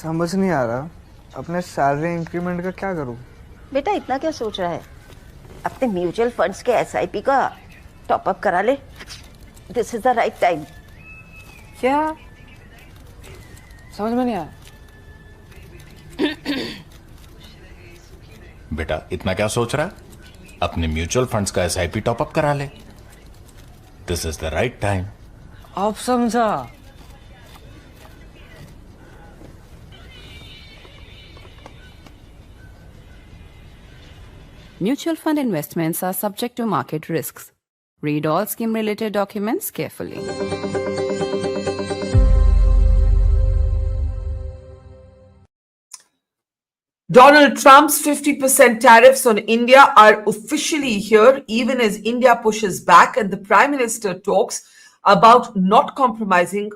समझ नहीं आ रहा अपने सैलरी इंक्रीमेंट का क्या करूं। बेटा इतना क्या सोच रहा है? अपने म्यूचुअल फंड्स के एसआईपी का टॉप अप करा ले। This is the right time. क्या समझ में नहीं आया? बेटा इतना क्या सोच रहा है? अपने म्यूचुअल फंड्स का एसआईपी टॉप अप करा ले। This is the right time. अब समझा। Mutual fund investments are subject to market risks. Read all scheme-related documents carefully. Donald Trump's 50% tariffs on India are officially here, even as India pushes back and the Prime Minister talks about not compromising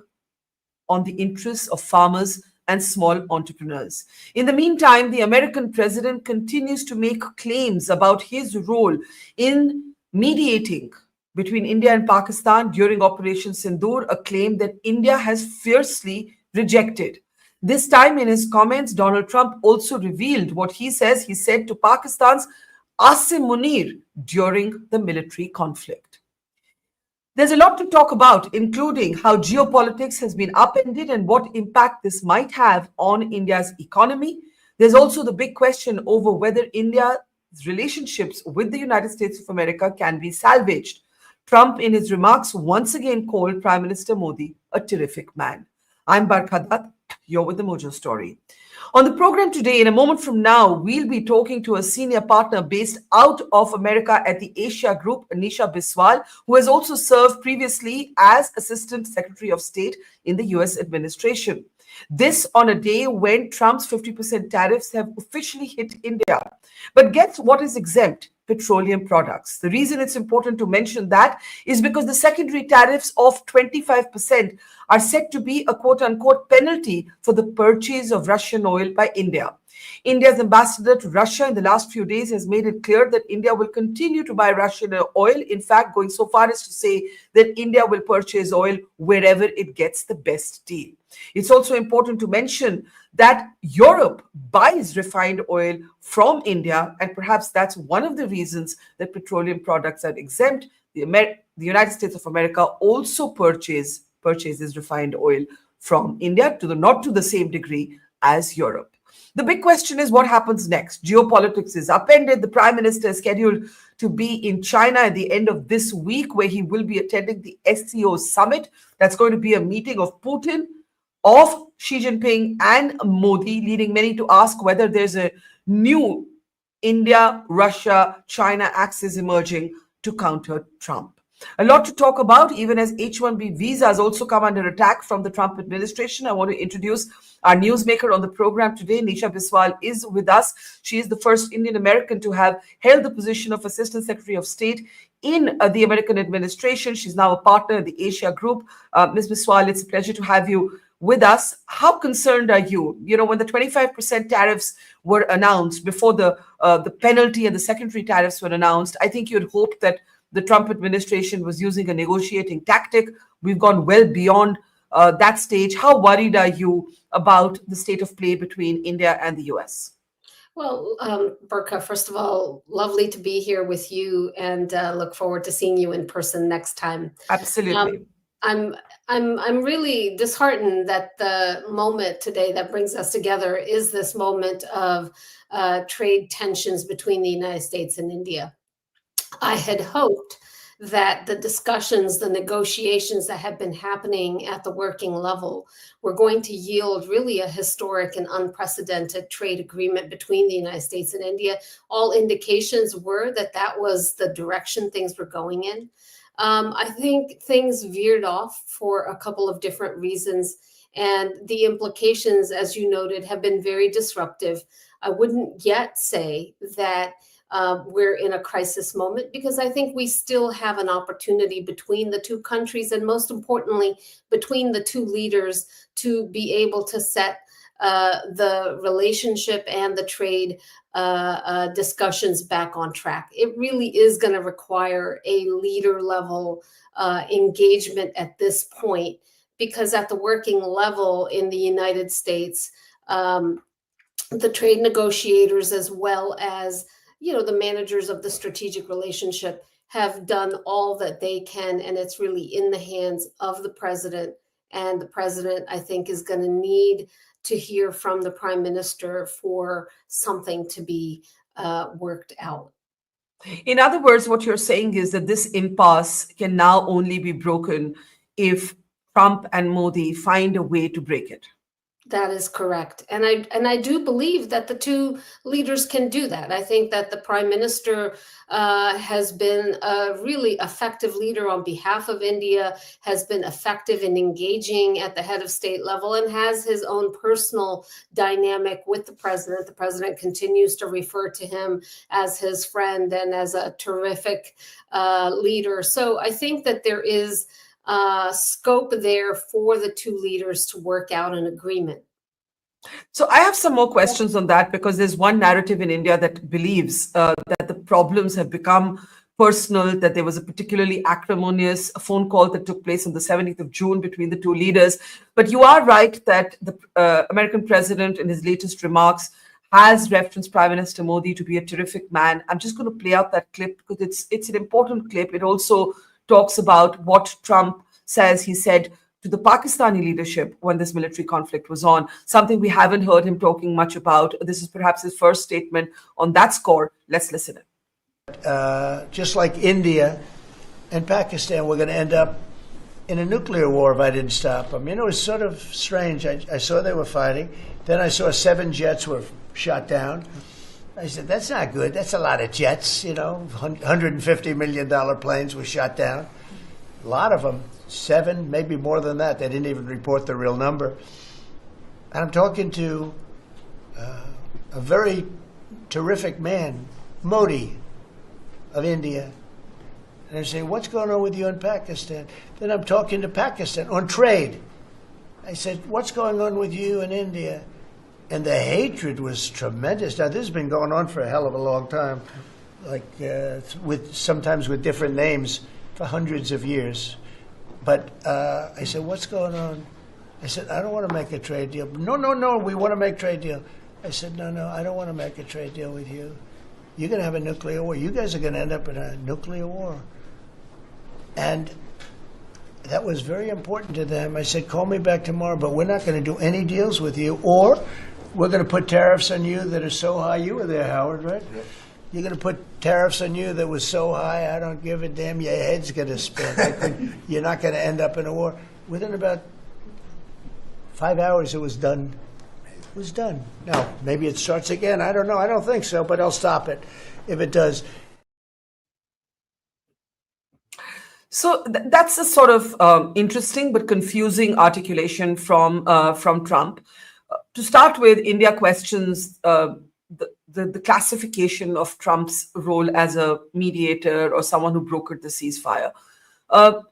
on the interests of farmers and small entrepreneurs. In the meantime, the American president continues to make claims about his role in mediating between India and Pakistan during Operation Sindoor, a claim that India has fiercely rejected. This time, in his comments, Donald Trump also revealed what he says he said to Pakistan's Asim Munir during the military conflict. There's a lot to talk about, including how geopolitics has been upended and what impact this might have on India's economy. There's also the big question over whether India's relationships with the United States of America can be salvaged. Trump, in his remarks, once again called Prime Minister Modi a terrific man. I'm Barkha Dutt. You're with the Mojo Story. On the program today, in a moment from now, we'll be talking to a senior partner based out of America at the Asia Group, Nisha Biswal, who has also served previously as Assistant Secretary of State in the US administration. This on a day when Trump's 50% tariffs have officially hit India. But guess what is exempt? Petroleum products. The reason it's important to mention that is because the secondary tariffs of 25% are said to be a quote-unquote penalty for the purchase of Russian oil by India. India's ambassador to Russia in the last few days has made it clear that India will continue to buy Russian oil, in fact, going so far as to say that India will purchase oil wherever it gets the best deal. It's also important to mention that Europe buys refined oil from India, and perhaps that's one of the reasons that petroleum products are exempt. The United States of America also purchases refined oil from India, not to the same degree as Europe. The big question is what happens next. Geopolitics is upended. The Prime Minister is scheduled to be in China at the end of this week, where he will be attending the SCO summit. That's going to be a meeting of Putin, of Xi Jinping and Modi, leading many to ask whether there's a new India, Russia, China axis emerging to counter Trump. A lot to talk about, even as H1b visas also come under attack from the Trump administration. I want to introduce our newsmaker on the program today. Nisha Biswal is with us. She is the first Indian American to have held the position of Assistant Secretary of State in the American administration. She's now a partner in the Asia Group. Ms. Biswal, it's a pleasure to have you with us. How concerned are you? You know, when the 25% tariffs were announced, before the penalty and the secondary tariffs were announced, I think you'd hoped that the Trump administration was using a negotiating tactic. We've gone well beyond that stage. How worried are you about the state of play between India and the US? Well, Barkha, first of all, lovely to be here with you, and look forward to seeing you in person next time. Absolutely. I'm really disheartened that the moment today that brings us together is this moment of trade tensions between the United States and India. I had hoped that the discussions, the negotiations that have been happening at the working level were going to yield really a historic and unprecedented trade agreement between the United States and India. All indications were that that was the direction things were going in. I think things veered off for a couple of different reasons, and the implications, as you noted, have been very disruptive. I wouldn't yet say that we're in a crisis moment, because I think we still have an opportunity between the two countries, and most importantly, between the two leaders, to be able to set the relationship and the trade discussions back on track. It really is going to require a leader level engagement at this point, because at the working level in the United States, the trade negotiators, as well as, the managers of the strategic relationship, have done all that they can, and it's really in the hands of the president. And the president, I think, is going to need to hear from the prime minister for something to be worked out. In other words, what you're saying is that this impasse can now only be broken if Trump and Modi find a way to break it. That is correct. And I do believe that the two leaders can do that. I think that the prime minister has been a really effective leader on behalf of India, has been effective in engaging at the head of state level, and has his own personal dynamic with the president. The president continues to refer to him as his friend and as a terrific leader. So I think that there is scope there for the two leaders to work out an agreement. So I have some more questions on that, because there's one narrative in India that believes that the problems have become personal, that there was a particularly acrimonious phone call that took place on the 17th of June between the two leaders. But you are right that the American president, in his latest remarks, has referenced Prime Minister Modi to be a terrific man. I'm just going to play out that clip because it's an important clip. It also talks about what Trump says he said to the Pakistani leadership when this military conflict was on, something we haven't heard him talking much about. This is perhaps his first statement on that score. Let's listen in. Just like India and Pakistan, we're going to end up in a nuclear war if I didn't stop them. It was sort of strange. I saw they were fighting. Then I saw 7 jets were shot down. I said, that's not good. That's a lot of jets, $150 million planes were shot down. A lot of them, 7, maybe more than that. They didn't even report the real number. And I'm talking to a very terrific man, Modi of India. And I say, what's going on with you in Pakistan? Then I'm talking to Pakistan on trade. I said, what's going on with you in India? And the hatred was tremendous. Now, this has been going on for a hell of a long time, sometimes with different names for hundreds of years. But I said, what's going on? I said, I don't want to make a trade deal. No, we want to make a trade deal. I said, no, I don't want to make a trade deal with you. You're going to have a nuclear war. You guys are going to end up in a nuclear war. And that was very important to them. I said, call me back tomorrow, but we're not going to do any deals with you, or we're going to put tariffs on you that are so high. You were there, Howard, right? Yeah. You're going to put tariffs on you that was so high, I don't give a damn. Your head's going to spin. You're not going to end up in a war. Within about 5 hours, it was done. It was done. Now, maybe it starts again. I don't know. I don't think so, but I'll stop it if it does. So that's a sort of interesting but confusing articulation from Trump. To start with, India questions the classification of Trump's role as a mediator or someone who brokered the ceasefire.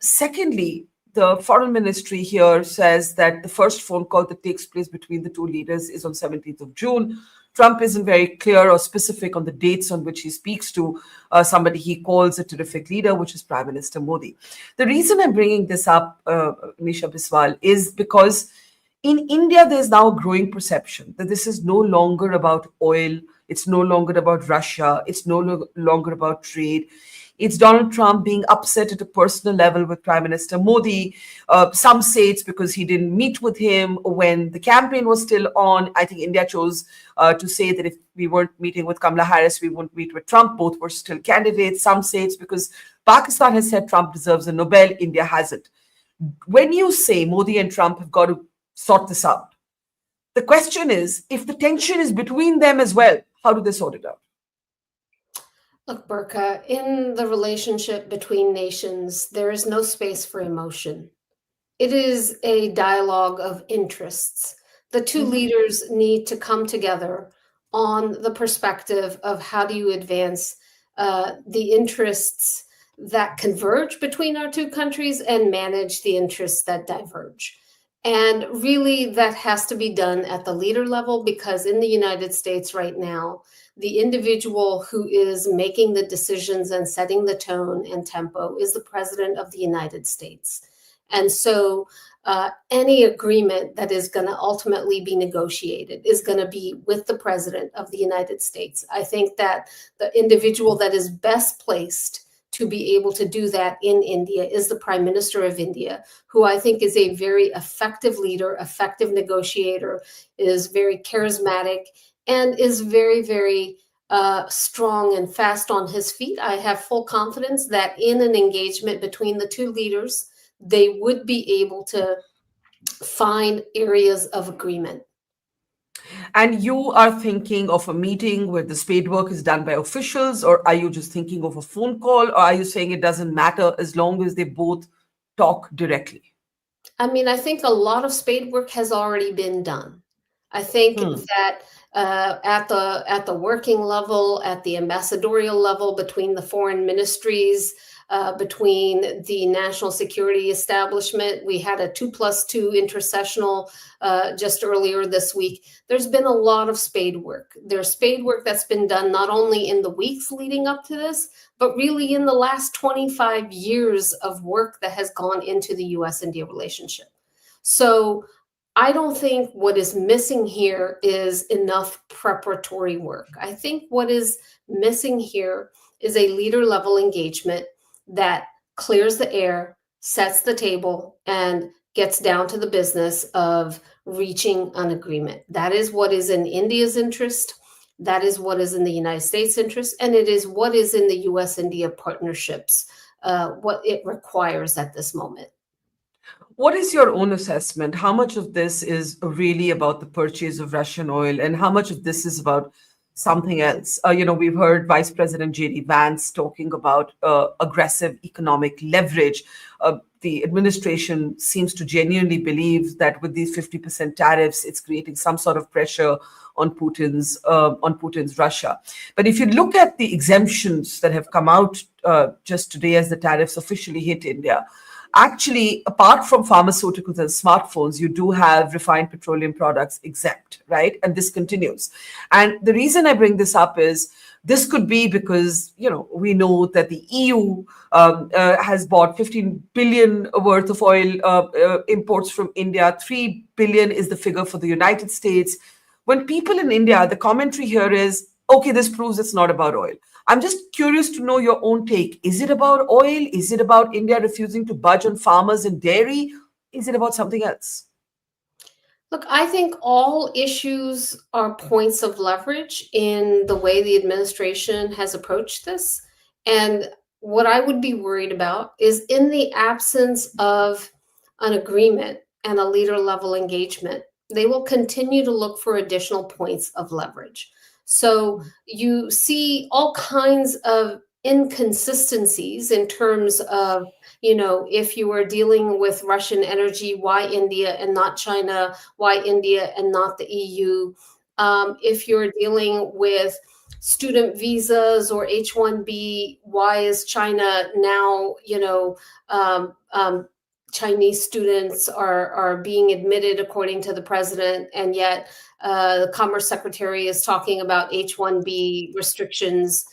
Secondly, the foreign ministry here says that the first phone call that takes place between the two leaders is on 17th of June. Trump isn't very clear or specific on the dates on which he speaks to somebody he calls a terrific leader, which is Prime Minister Modi. The reason I'm bringing this up, Nisha Biswal, is because in India, there's now a growing perception that this is no longer about oil. It's no longer about Russia. It's no longer about trade. It's Donald Trump being upset at a personal level with Prime Minister Modi. Some say it's because he didn't meet with him when the campaign was still on. I think India chose to say that if we weren't meeting with Kamala Harris, we wouldn't meet with Trump. Both were still candidates. Some say it's because Pakistan has said Trump deserves a Nobel. India hasn't. When you say Modi and Trump have got to sort this out, the question is, if the tension is between them as well, how do they sort it out? Look, Barkha, in the relationship between nations, there is no space for emotion. It is a dialogue of interests. The two leaders need to come together on the perspective of how do you advance the interests that converge between our two countries and manage the interests that diverge. And really, that has to be done at the leader level, because in the United States right now, the individual who is making the decisions and setting the tone and tempo is the President of the United States. And so any agreement that is going to ultimately be negotiated is going to be with the President of the United States. I think that the individual that is best placed to be able to do that in India is the Prime Minister of India, who I think is a very effective leader, effective negotiator, is very charismatic, and is very, very strong and fast on his feet. I have full confidence that in an engagement between the two leaders, they would be able to find areas of agreement. And you are thinking of a meeting where the spade work is done by officials, or are you just thinking of a phone call, or are you saying it doesn't matter as long as they both talk directly? I mean, I think a lot of spade work has already been done. I think that at the working level, at the ambassadorial level, between the foreign ministries, between the national security establishment, we had a 2+2 intercessional just earlier this week. There's been a lot of spade work. There's spade work that's been done not only in the weeks leading up to this, but really in the last 25 years of work that has gone into the US-India relationship. So I don't think what is missing here is enough preparatory work. I think what is missing here is a leader level engagement that clears the air, sets the table, and gets down to the business of reaching an agreement. That is what is in India's interest. That is what is in the United States' interest. And it is what is in the US-India partnerships, what it requires at this moment. What is your own assessment? How much of this is really about the purchase of Russian oil, and how much of this is about something else? We've heard Vice President J.D. Vance talking about aggressive economic leverage. The administration seems to genuinely believe that with these 50% tariffs, it's creating some sort of pressure on Putin's Russia. But if you look at the exemptions that have come out just today as the tariffs officially hit India, actually, apart from pharmaceuticals and smartphones, you do have refined petroleum products exempt, right? And this continues. And the reason I bring this up is this could be because, we know that the EU has bought 15 billion worth of oil imports from India. 3 billion is the figure for the United States. When people in India, the commentary here is, okay, this proves it's not about oil. I'm just curious to know your own take. Is it about oil? Is it about India refusing to budge on farmers and dairy? Is it about something else? Look, I think all issues are points of leverage in the way the administration has approached this. And what I would be worried about is in the absence of an agreement and a leader level engagement, they will continue to look for additional points of leverage. So you see all kinds of inconsistencies in terms of, if you are dealing with Russian energy, why India and not China? Why India and not the EU? If you're dealing with student visas or H1b, why is China now, Chinese students are being admitted according to the president, and yet the Commerce Secretary is talking about H1b restrictions.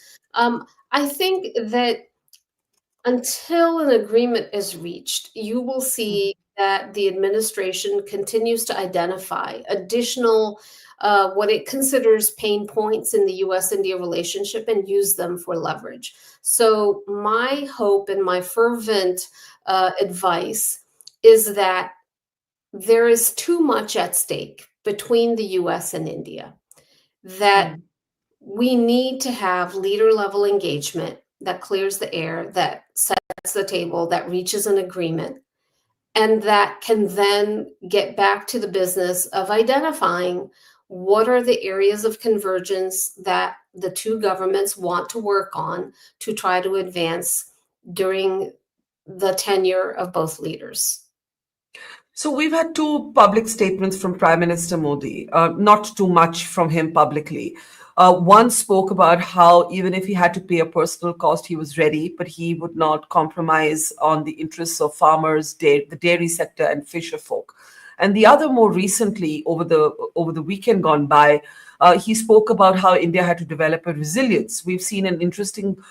I think that until an agreement is reached, you will see that the administration continues to identify additional what it considers pain points in the US-India relationship and use them for leverage. So my hope and my fervent advice is that there is too much at stake between the US and India, that we need to have leader level engagement that clears the air, that sets the table, that reaches an agreement, and that can then get back to the business of identifying what are the areas of convergence that the two governments want to work on to try to advance during the tenure of both leaders. So we've had two public statements from Prime Minister Modi, not too much from him publicly. One spoke about how even if he had to pay a personal cost, he was ready, but he would not compromise on the interests of farmers, the dairy sector, and fisher folk. And the other, more recently, over the weekend gone by, he spoke about how India had to develop a resilience. We've seen an interesting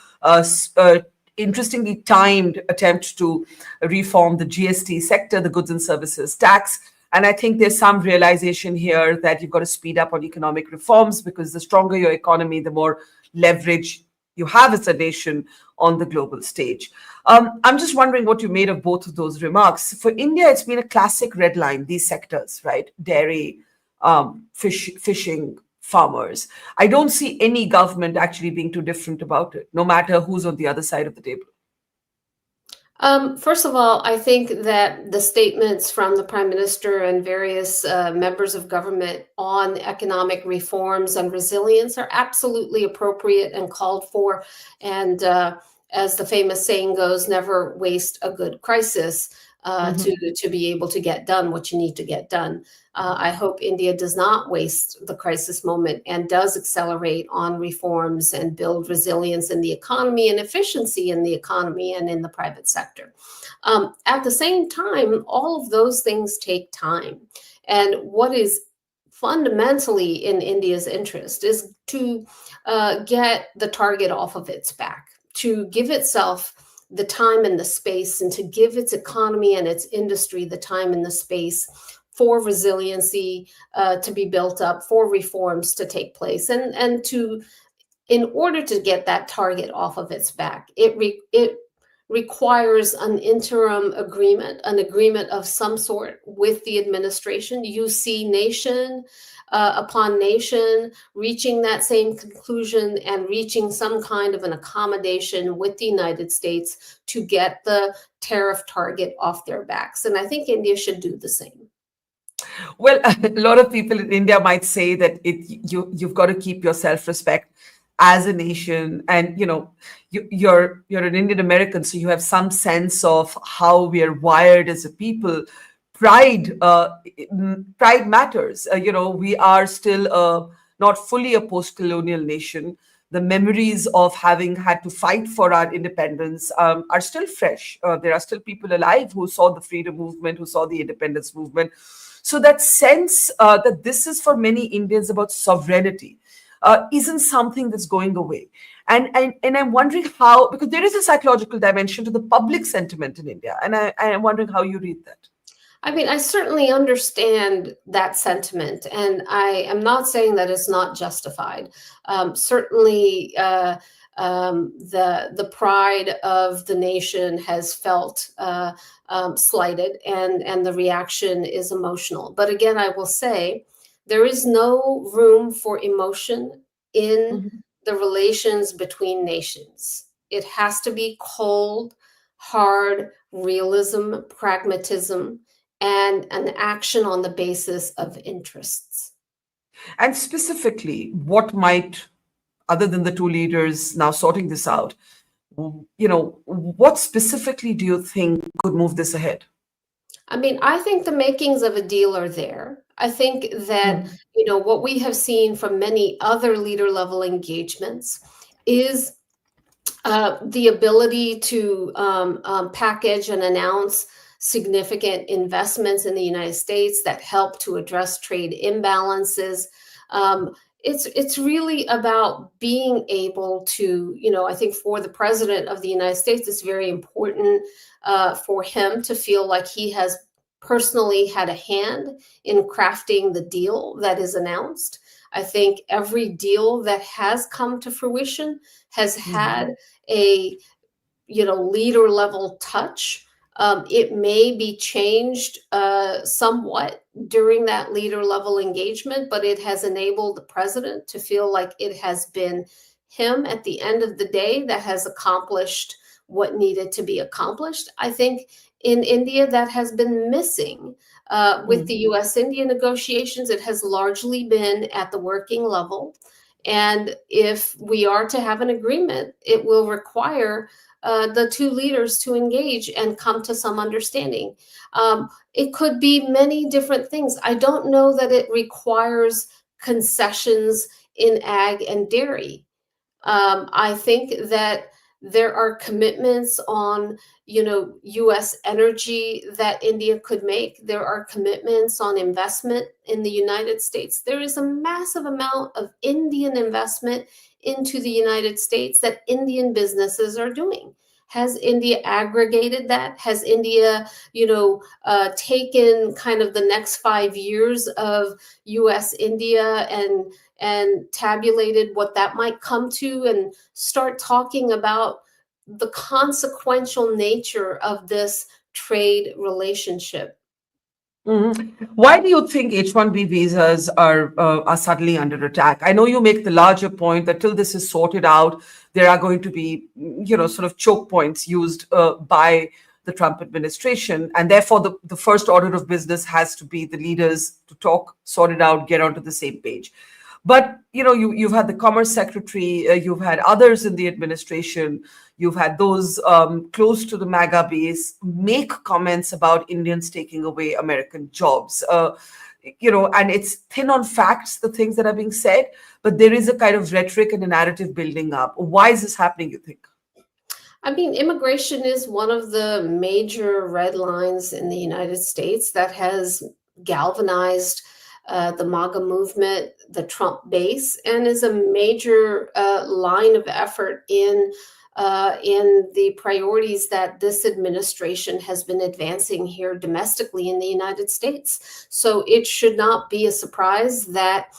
interestingly timed attempt to reform the GST sector, the goods and services tax. And I think there's some realization here that you've got to speed up on economic reforms, because the stronger your economy, the more leverage you have as a nation on the global stage. I'm just wondering what you made of both of those remarks. For India, it's been a classic red line, these sectors, right? Dairy, fishing, farmers. I don't see any government actually being too different about it, no matter who's on the other side of the table. First of all, I think that the statements from the Prime Minister and various members of government on economic reforms and resilience are absolutely appropriate and called for. And as the famous saying goes, never waste a good crisis to be able to get done what you need to get done. I hope India does not waste the crisis moment and does accelerate on reforms and build resilience in the economy and efficiency in the economy and in the private sector. At the same time, all of those things take time. And what is fundamentally in India's interest is to get the target off of its back, to give itself the time and the space, and to give its economy and its industry the time and the space for resiliency to be built up, for reforms to take place, and to, in order to get that target off of its back, it requires an interim agreement, an agreement of some sort with the administration. You see nation upon nation reaching that same conclusion and reaching some kind of an accommodation with the United States to get the tariff target off their backs. And I think India should do the same. Well, a lot of people in India might say that you've got to keep your self-respect as a nation, and you're an Indian American, so you have some sense of how we are wired as a people. Pride matters. We are still not fully a post-colonial nation. The memories of having had to fight for our independence are still fresh. There are still people alive who saw the freedom movement, who saw the independence movement. So that sense that this is for many Indians about sovereignty isn't something that's going away. And I'm wondering how, because there is a psychological dimension to the public sentiment in India. And I'm wondering how you read that. I mean, I certainly understand that sentiment, and I am not saying that it's not justified. Certainly, the pride of the nation has felt slighted, and the reaction is emotional. But again, I will say there is no room for emotion in the relations between nations. It has to be cold, hard realism, pragmatism, and an action on the basis of interests. And specifically, what might, other than the two leaders now sorting this out, what specifically do you think could move this ahead? I mean, I think the makings of a deal are there. I think that, what we have seen from many other leader level engagements is the ability to package and announce significant investments in the United States that help to address trade imbalances. It's really about being able to, I think for the president of the United States, it's very important for him to feel like he has personally had a hand in crafting the deal that is announced. I think every deal that has come to fruition has had a, leader level touch. It may be changed somewhat during that leader level engagement, but it has enabled the president to feel like it has been him at the end of the day that has accomplished what needed to be accomplished. I think in India that has been missing with the US-India negotiations. It has largely been at the working level. And if we are to have an agreement, it will require the two leaders to engage and come to some understanding. It could be many different things. I don't know that it requires concessions in ag and dairy. I think that there are commitments on, U.S. energy that India could make. There are commitments on investment in the United States. There is a massive amount of Indian investment into the United States that Indian businesses are doing. Has India aggregated that? Has India, taken kind of the next 5 years of U.S. India and tabulated what that might come to, and start talking about the consequential nature of this trade relationship? Why do you think H1b visas are suddenly under attack? I know you make the larger point that till this is sorted out, there are going to be, sort of choke points used by the Trump administration, and therefore the first order of business has to be the leaders to talk, sort it out, get onto the same page. But you've had the Commerce Secretary, you've had others in the administration, you've had those close to the MAGA base make comments about Indians taking away American jobs. And it's thin on facts, the things that are being said, but there is a kind of rhetoric and a narrative building up. Why is this happening, you think? I mean, immigration is one of the major red lines in the United States that has galvanized the MAGA movement, the Trump base, and is a major line of effort in the priorities that this administration has been advancing here domestically in the United States. So it should not be a surprise that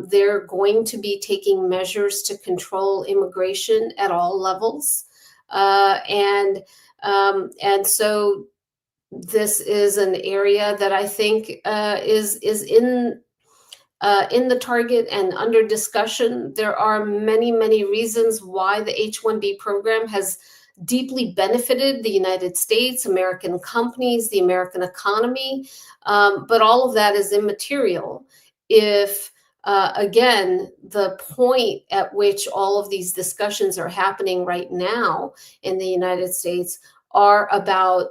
they're going to be taking measures to control immigration at all levels. And so this is an area that I think is in the target and under discussion. There are many, many reasons why the H1b program has deeply benefited the United States, American companies, the American economy, but all of that is immaterial if again, the point at which all of these discussions are happening right now in the United States are about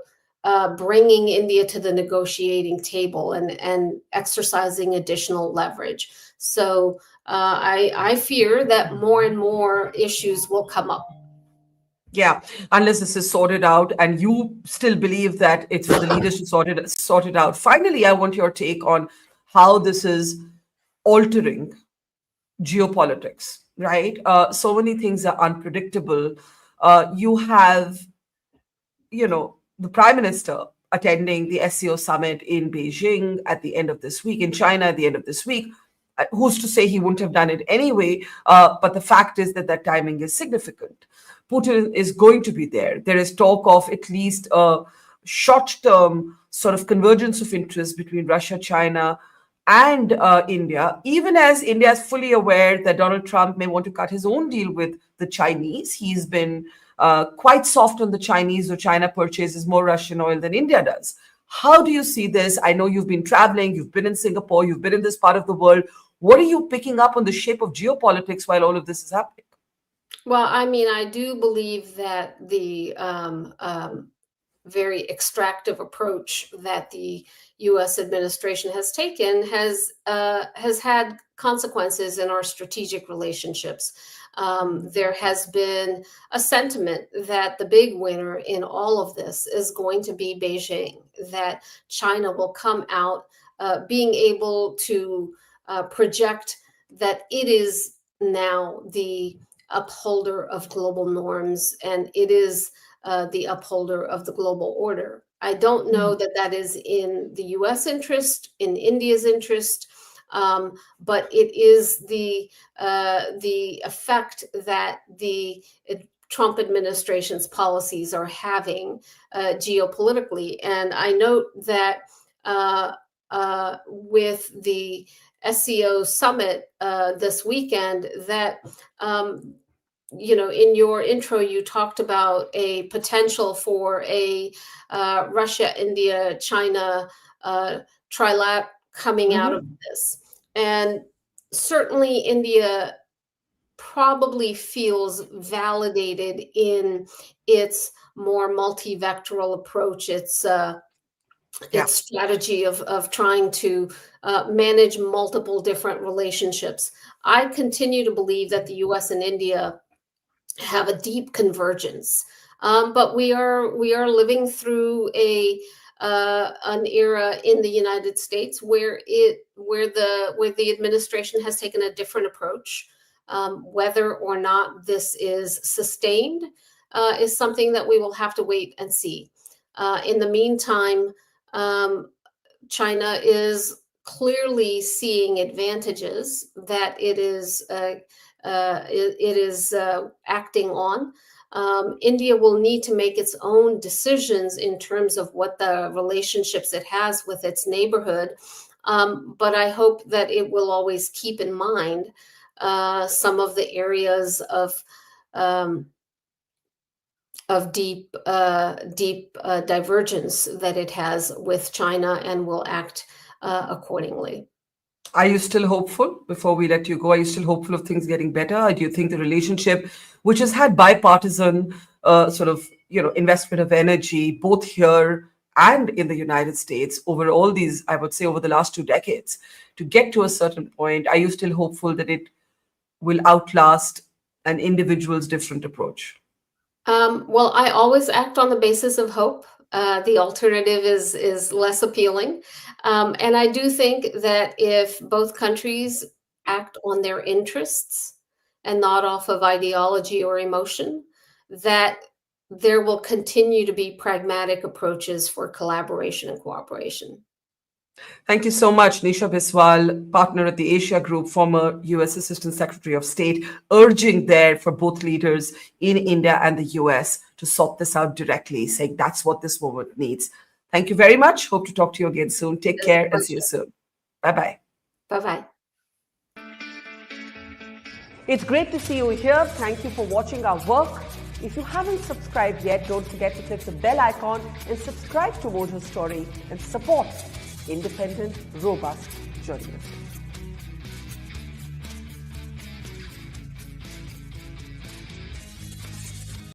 bringing India to the negotiating table and exercising additional leverage. So I fear that more and more issues will come up. Yeah, unless this is sorted out, and you still believe that it's for the leaders to sort it out. Finally, I want your take on how this is altering geopolitics, right? So many things are unpredictable. You have, the Prime Minister attending the SCO summit in Beijing at the end of this week, in China at the end of this week. Who's to say he wouldn't have done it anyway? But the fact is that timing is significant. Putin is going to be there. There is talk of at least a short-term sort of convergence of interest between Russia, China, and India, even as India is fully aware that Donald Trump may want to cut his own deal with the Chinese. He's been quite soft on the Chinese, though China purchases more Russian oil than India does. How do you see this? I know you've been traveling, you've been in Singapore, you've been in this part of the world. What are you picking up on the shape of geopolitics while all of this is happening? Well, I mean, I do believe that the very extractive approach that the U.S. administration has taken has had consequences in our strategic relationships. There has been a sentiment that the big winner in all of this is going to be Beijing, that China will come out being able to project that it is now the upholder of global norms, and it is the upholder of the global order. I don't know that that is in the U.S. interest, in India's interest, but it is the effect that the Trump administration's policies are having geopolitically. And I note that with the SCO summit this weekend, that in your intro, you talked about a potential for a Russia, India, China trilateral coming out of this. And certainly India probably feels validated in its more multi-vectoral approach, its strategy of trying to manage multiple different relationships. I continue to believe that the U.S. and India have a deep convergence, but we are living through an era in the United States where the administration has taken a different approach. Whether or not this is sustained is something that we will have to wait and see. In the meantime, China is clearly seeing advantages that it is acting on. India will need to make its own decisions in terms of what the relationships it has with its neighborhood. But I hope that it will always keep in mind some of the areas of deep divergence that it has with China and will act accordingly. Are you still hopeful, before we let you go, are you still hopeful of things getting better? Or do you think the relationship, which has had bipartisan investment of energy, both here and in the United States, over all these, I would say over the last 2 decades, to get to a certain point, are you still hopeful that it will outlast an individual's different approach? Well, I always act on the basis of hope. The alternative is less appealing. And I do think that if both countries act on their interests and not off of ideology or emotion, that there will continue to be pragmatic approaches for collaboration and cooperation. Thank you so much, Nisha Biswal, partner at the Asia Group, former US Assistant Secretary of State, urging there for both leaders in India and the US to sort this out directly, saying that's what this moment needs. Thank you very much. Hope to talk to you again soon. Take care and see you soon. Bye-bye. Bye-bye. It's great to see you here. Thank you for watching our work. If you haven't subscribed yet, don't forget to click the bell icon and subscribe to Mojo Story and support independent, robust journalism.